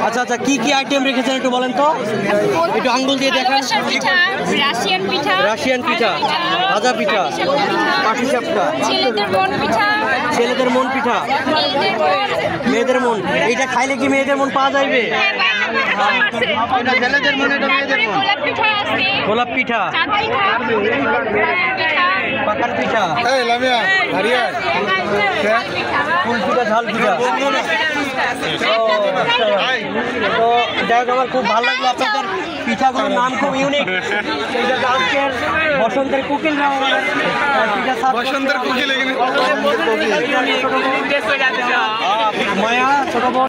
আচ্ছা আচ্ছা, কি কি আইটেম রেখেছেন একটু বলেন তো, একটু আঙ্গুল দিয়ে দেখান। রাশিয়ান পিঠা, ভাজা পিঠা, পাটিসাপটা, ছেলেদের মন পিঠা, মেয়েদের মন। এইটা খাইলে কি মেয়েদের মন পাওয়া যাবে? ছেলেদের মন, এটা মেয়েদের মন। গোলাপ পিঠা, পাকার পিঠা, ফুল পিঠা, ঝাল পিঠা। তো যাই হোক, আমার খুব ভালো লাগলো আপনাদের পিঠাগুলোর নাম খুব ইউনিক। আজকের বসন্তের কুকিল বসন্তের কুকিল মায়া ছোট বোন।